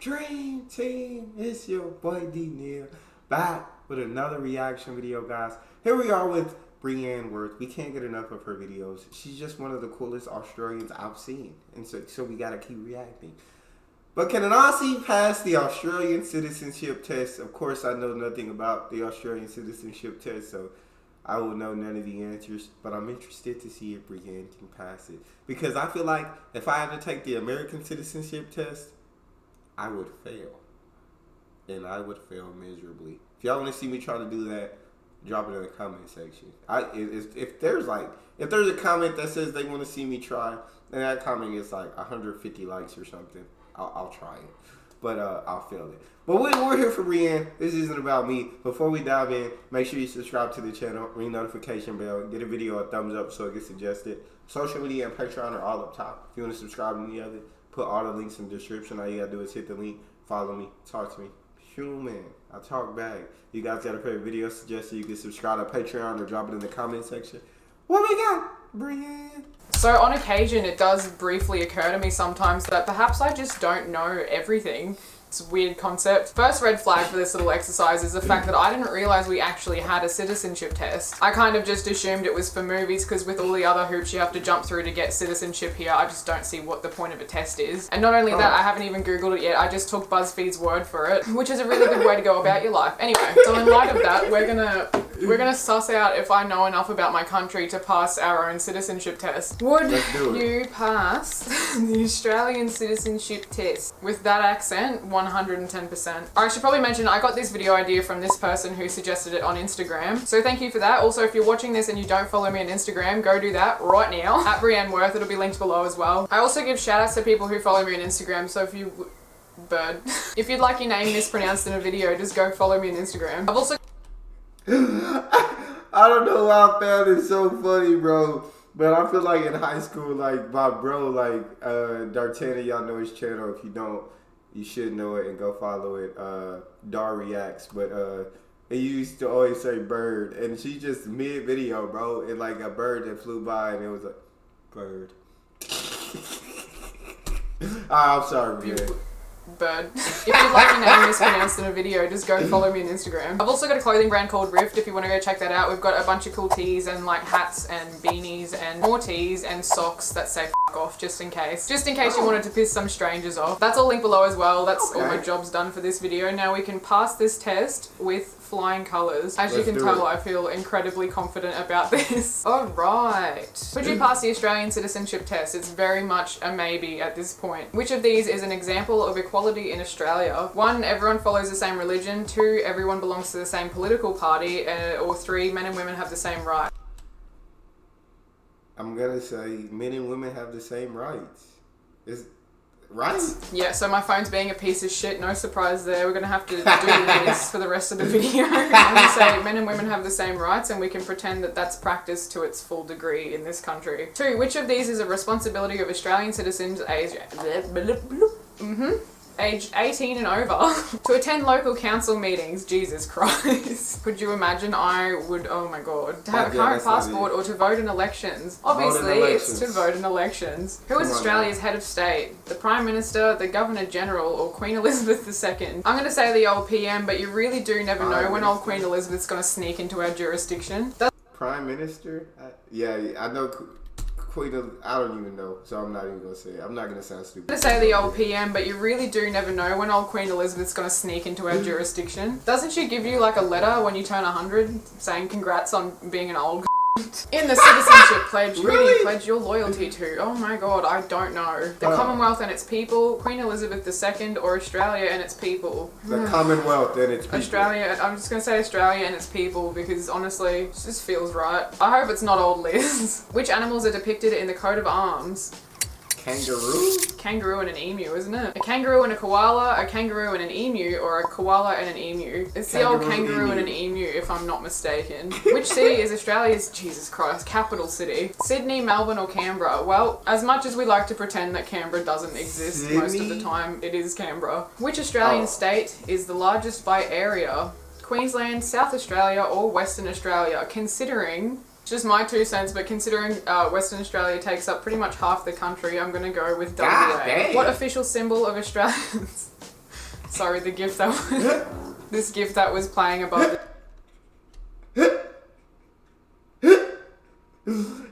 Dream Team, it's your boy Neal, back with another reaction video, guys. Here we are with Brianne Worth. We can't get enough of her videos. She's just one of the coolest Australians I've seen, and so we gotta keep reacting. But can an Aussie pass the Australian citizenship test? Of course, I know nothing about the Australian citizenship test, so I will know none of the answers, but I'm interested to see if Brianne can pass it. Because I feel like if I had to take the American citizenship test, I would fail. And I would fail miserably. If y'all want to see me try to do that, drop it in the comment section. If there's a comment that says they want to see me try, and that comment is like 150 likes or something, I'll try it. But I'll fail it. But we're here for Brianne. This isn't about me. Before we dive in, make sure you subscribe to the channel, ring notification bell, get a video a thumbs up so it gets suggested. Social media and Patreon are all up top. If you want to subscribe to any of it, put all the links in the description. All you gotta do is hit the link, follow me, talk to me. Human, I talk back. You guys got a favorite video suggested, you can subscribe to Patreon or drop it in the comment section. What we got, Brianne? So on occasion, it does briefly occur to me sometimes that perhaps I just don't know everything. It's a weird concept. First red flag for this little exercise is the fact that I didn't realize we actually had a citizenship test. I kind of just assumed it was for movies because with all the other hoops you have to jump through to get citizenship here, I just don't see what the point of a test is. And not only that, I haven't even Googled it yet. I just took BuzzFeed's word for it, which is a really good way to go about your life. Anyway, so in light of that, we're gonna suss out if I know enough about my country to pass our own citizenship test. Would you pass the Australian citizenship test? With that accent, 110%. I should probably mention I got this video idea from this person who suggested it on Instagram. So thank you for that. Also, if you're watching this and you don't follow me on Instagram, go do that right now. At Brianne Worth, it'll be linked below as well. I also give shout outs to people who follow me on Instagram, so if you... Bird. If you'd like your name mispronounced in a video, just go follow me on Instagram. I've also... I don't know why I found it so funny, bro. But I feel like in high school, like my bro, like D'Artagnan, y'all know his channel. If you don't, you should know it and go follow it. Dar Reacts. But he used to always say bird, and she just mid video, bro, and like a bird that flew by, and it was a bird. I'm sorry, man. Bird. If you'd like your name mispronounced in a video, just go follow me on Instagram. I've also got a clothing brand called Rift if you want to go check that out. We've got a bunch of cool tees and like hats and beanies and more tees and socks that say f off just in case. Just in case you wanted to piss some strangers off. That's all linked below as well. That's all my jobs done for this video. Now we can pass this test with flying colours. As you can tell, I feel incredibly confident about this. Alright. Would you pass the Australian citizenship test? It's very much a maybe at this point. Which of these is an example of equality in Australia? 1, everyone follows the same religion. 2, everyone belongs to the same political party. Or 3, men and women have the same rights. I'm gonna say men and women have the same rights. Right? Yeah, so my phone's being a piece of shit, no surprise there. We're gonna have to do this for the rest of the video. I'm gonna say men and women have the same rights and we can pretend that that's practiced to its full degree in this country. 2, which of these is a responsibility of Australian citizens aged 18 and over to attend local council meetings? Jesus Christ. Could you imagine I would, oh my god, to have a current passport or to vote in elections? Obviously it's to vote in elections. Who is Australia's head of state? The Prime Minister, the Governor General, or Queen Elizabeth II? I'm gonna say the old PM, but you really do never know when old Queen Elizabeth's gonna sneak into our jurisdiction. Prime Minister? Yeah, I know Queen of, I don't even know, so I'm not even gonna say it. I'm not gonna sound stupid. I'm gonna say the old PM, but you really do never know when old Queen Elizabeth's gonna sneak into our jurisdiction. Doesn't she give you like a letter when you turn 100 saying congrats on being an old in the citizenship pledge? Who do you pledge your loyalty to? Oh my god, I don't know. The Commonwealth and its people, Queen Elizabeth II, or Australia and its people? The Commonwealth and its people. Australia, I'm just gonna say Australia and its people because honestly, it just feels right. I hope it's not old Liz. Which animals are depicted in the coat of arms? Kangaroo? Kangaroo and an emu, isn't it? A kangaroo and a koala, a kangaroo and an emu, or a koala and an emu. It's the old kangaroo and an emu, if I'm not mistaken. Which city is Australia's, Jesus Christ, capital city? Sydney, Melbourne, or Canberra? Well, as much as we like to pretend that Canberra doesn't exist most of the time, it is Canberra. Which Australian state is the largest by area? Queensland, South Australia, or Western Australia? Considering... just my 2 cents, but considering Western Australia takes up pretty much half the country, I'm going to go with WA. What official symbol of Australians Sorry, the gift that was... this gift that was playing above...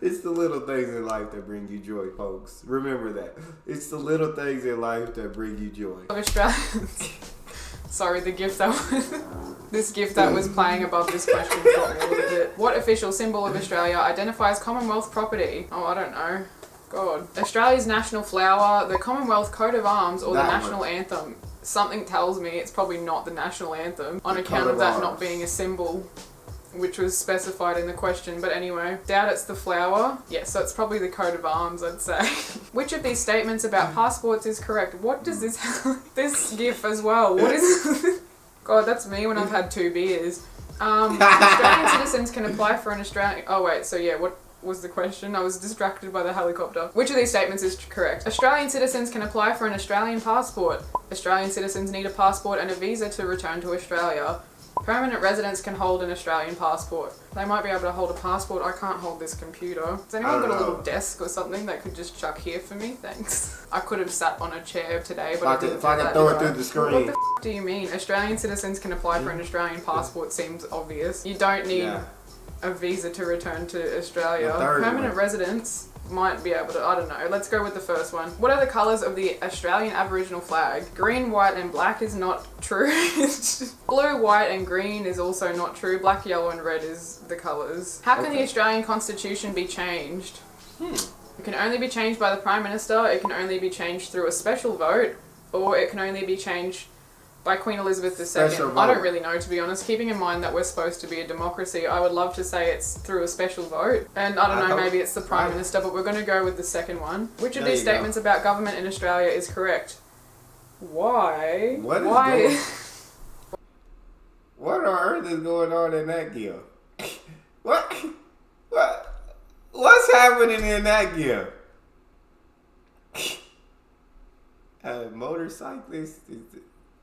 It's the little things in life that bring you joy, folks. Remember that. It's the little things in life that bring you joy. Australians. Sorry, the gift that was... this gift that was playing above this question got me a little bit. What official symbol of Australia identifies Commonwealth property? Oh, I don't know. God. Australia's national flower, the Commonwealth coat of arms, or the national anthem. Something tells me it's probably not the national anthem on account of that not being a symbol, which was specified in the question. But anyway, doubt it's the flower. Yeah, so it's probably the coat of arms, I'd say. Which of these statements about passports is correct? What does this this gif as well? What is God, that's me when I've had 2 beers. Australian citizens can apply for an Australian... Oh wait, so yeah, what was the question? I was distracted by the helicopter. Which of these statements is correct? Australian citizens can apply for an Australian passport. Australian citizens need a passport and a visa to return to Australia. Permanent residents can hold an Australian passport. They might be able to hold a passport. I can't hold this computer. Has anyone got a little desk or something that could just chuck here for me? Thanks. I could have sat on a chair today, but if I can throw it through the screen. What the f do you mean? Australian citizens can apply for an Australian passport seems obvious. You don't need a visa to return to Australia. Permanent residents might be able to, I don't know. Let's go with the first one. What are the colours of the Australian Aboriginal flag? Green, white and black is not true. Blue, white and green is also not true. Black, yellow and red is the colours. How can the Australian Constitution be changed? It can only be changed by the Prime Minister, it can only be changed through a special vote, or it can only be changed by Queen Elizabeth II. I don't really know, to be honest. Keeping in mind that we're supposed to be a democracy, I would love to say it's through a special vote. And I don't know, maybe it's the Prime Minister, but we're going to go with the second one. Which of these statements about government in Australia is correct? Why? What on earth is going on in that gear? What's happening in that gear? A motorcyclist?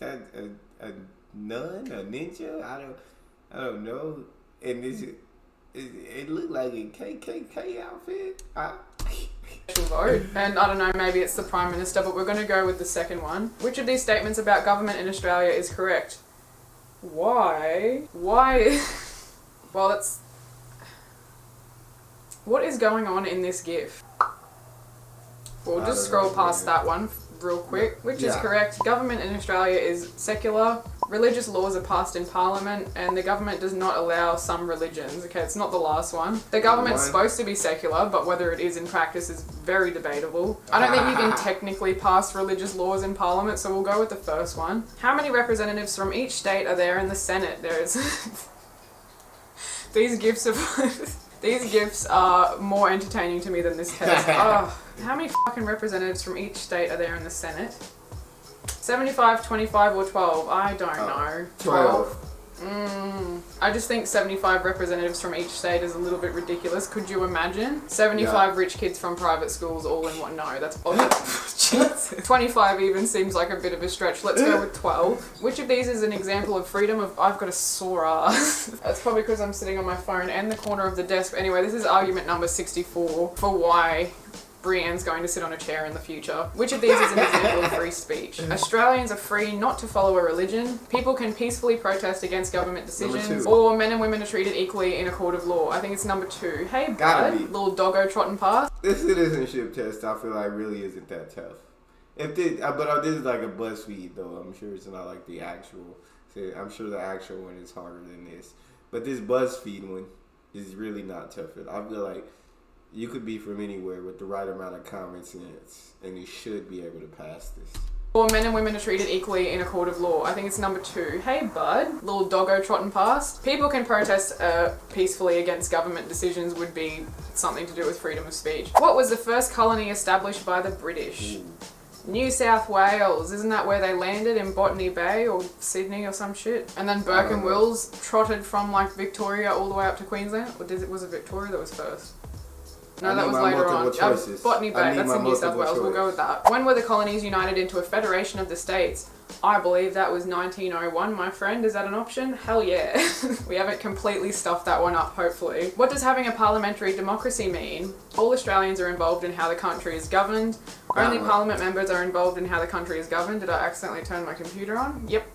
That a nun, a ninja? I don't know. And it looked like a KKK outfit. Vote. And I don't know, maybe it's the Prime Minister, but we're going to go with the second one. Which of these statements about government in Australia is correct? Why? Well, it's... What is going on in this GIF? We'll just scroll past that one real quick. Which is correct? Government in Australia is secular. Religious laws are passed in Parliament, and the government does not allow some religions. Okay, it's not the last one. The government's supposed to be secular, but whether it is in practice is very debatable. I don't think you can technically pass religious laws in Parliament, so we'll go with the first one. How many representatives from each state are there in the Senate? There is... These gifts are more entertaining to me than this test. How many fucking representatives from each state are there in the Senate? 75, 25 or 12? I don't know. 12. I just think 75 representatives from each state is a little bit ridiculous. Could you imagine? 75 rich kids from private schools all in one. No, that's... 25 even seems like a bit of a stretch. Let's go with 12. Which of these is an example of freedom of... I've got a sore ass. That's probably because I'm sitting on my phone and the corner of the desk. But anyway, this is argument number 64 for why Brianne's going to sit on a chair in the future. Which of these is an example of free speech? Australians are free not to follow a religion. People can peacefully protest against government decisions. Or men and women are treated equally in a court of law. I think it's number 2. Hey bud, little doggo trotting past. This citizenship test, I feel like really isn't that tough. But this is like a BuzzFeed though. I'm sure it's not like the actual. I'm sure the actual one is harder than this. But this BuzzFeed one is really not tough. I feel like you could be from anywhere with the right amount of common sense, and you should be able to pass this. Or men and women are treated equally in a court of law. I think it's number 2. Hey bud, little doggo trotting past. People can protest peacefully against government decisions would be something to do with freedom of speech. What was the first colony established by the British? New South Wales. Isn't that where they landed, in Botany Bay or Sydney or some shit? And then Burke and Wills trotted from like Victoria all the way up to Queensland? Or was it Victoria that was first? No, that was later on. Botany Bay, that's in New South Wales. We'll go with that. When were the colonies united into a federation of the states? I believe that was 1901, my friend. Is that an option? Hell yeah. We haven't completely stuffed that one up, hopefully. What does having a parliamentary democracy mean? All Australians are involved in how the country is governed. Only parliament members are involved in how the country is governed. Did I accidentally turn my computer on? Yep.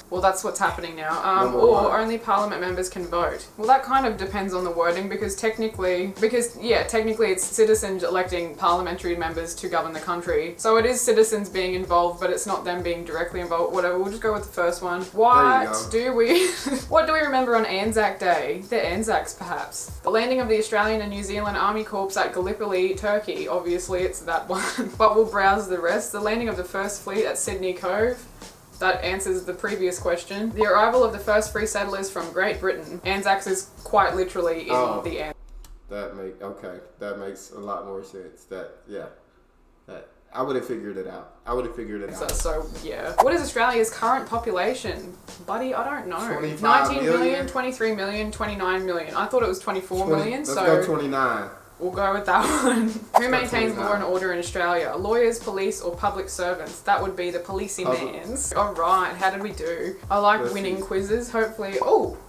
Well, that's what's happening now. Or only parliament members can vote. Well, that kind of depends on the wording because technically it's citizens electing parliamentary members to govern the country. So it is citizens being involved, but it's not them being directly involved. Whatever, we'll just go with the first one. What do we remember on Anzac Day? The Anzacs, perhaps. The landing of the Australian and New Zealand Army Corps at Gallipoli, Turkey. Obviously, it's that one. But we'll browse the rest. The landing of the first fleet at Sydney Cove. That answers the previous question. The arrival of the first free settlers from Great Britain. Anzacs is quite literally in the end. That makes a lot more sense. I would have figured it out. So yeah. What is Australia's current population? Buddy, I don't know. 19 million, 23 million, 29 million. I thought it was 24 million. Let's go 29. We'll go with that one. Who maintains law and order in Australia? Lawyers, police, or public servants? That would be the policey-mans. Alright, how did we do? I like winning quizzes. Hopefully... Oh!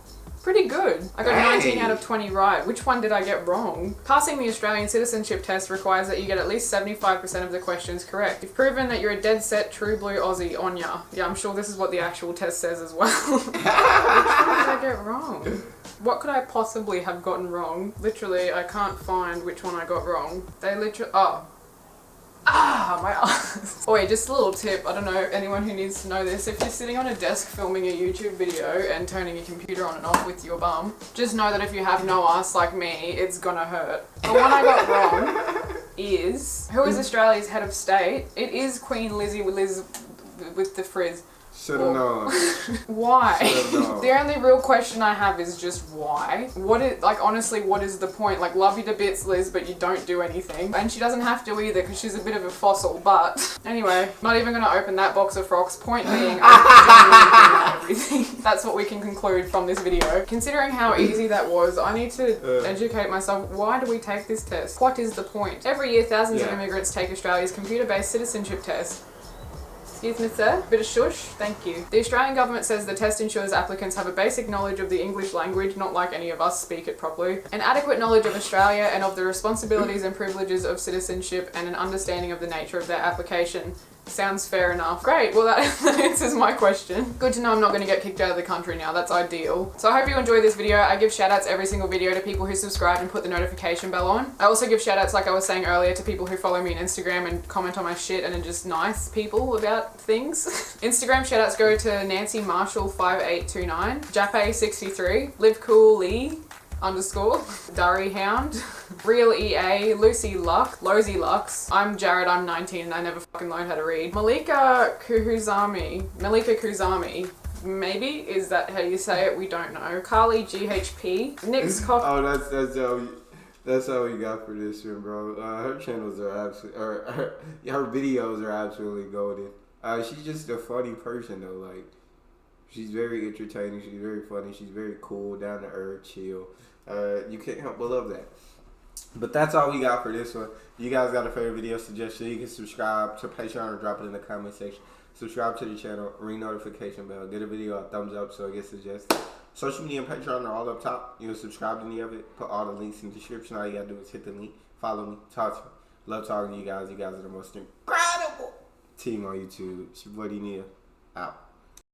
Pretty good. I got 19 out of 20 right. Which one did I get wrong? Passing the Australian citizenship test requires that you get at least 75% of the questions correct. You've proven that you're a dead set true blue Aussie on ya. Yeah, I'm sure this is what the actual test says as well. Which one did I get wrong? What could I possibly have gotten wrong? Literally, I can't find which one I got wrong. They literally... my eyes. Oh wait, just a little tip. I don't know anyone who needs to know this. If you're sitting on a desk filming a YouTube video and turning your computer on and off with your bum, just know that if you have no ass like me, it's gonna hurt. The one I got wrong is... Who is Australia's head of state? It is Queen Lizzie with the frizz. Should've known. Why? Should've known. The only real question I have is just why? Honestly, what is the point? Like, love you to bits, Liz, but you don't do anything. And she doesn't have to either, because she's a bit of a fossil, but... Anyway, not even gonna open that box of frocks. Point being, I don't do everything. That's what we can conclude from this video. Considering how easy that was, I need to educate myself. Why do we take this test? What is the point? Every year, thousands of immigrants take Australia's computer-based citizenship test. Excuse me, sir. Bit of shush. Thank you. The Australian government says the test ensures applicants have a basic knowledge of the English language, not like any of us speak it properly, an adequate knowledge of Australia and of the responsibilities and privileges of citizenship, and an understanding of the nature of their application. Sounds fair enough. Great, well that answers my question. Good to know I'm not going to get kicked out of the country now, that's ideal. So I hope you enjoyed this video. I give shout outs every single video to people who subscribe and put the notification bell on. I also give shout outs, like I was saying earlier, to people who follow me on Instagram and comment on my shit and are just nice people about things. Instagram shout outs go to Nancy Marshall 5829, Jape63, Live Cool Lee _ Durry Hound, Real EA, Lucy Luck, Losey Lux, I'm Jared, I'm 19 and I never fucking learned how to read. Malika Kuzami, maybe, is that how you say it? We don't know. Carly GHP, Nick's Cock. Oh, that's all we got for this one, bro. Her channels are absolutely, her videos are absolutely golden. She's just a funny person though, like, she's very entertaining, she's very funny, she's very cool, down to earth, chill. You can't help but love that. But that's all we got for this one. You guys got a favorite video suggestion, you can subscribe to Patreon or drop it in the comment section. Subscribe to the channel, ring notification bell, get a video a thumbs up so it gets suggested. Social media and Patreon are all up top. You can subscribe to any of it, put all the links in the description. All you gotta do is hit the link, follow me, talk to me. Love talking to you guys. You guys are the most incredible team on YouTube. It's your buddy Neal. Out.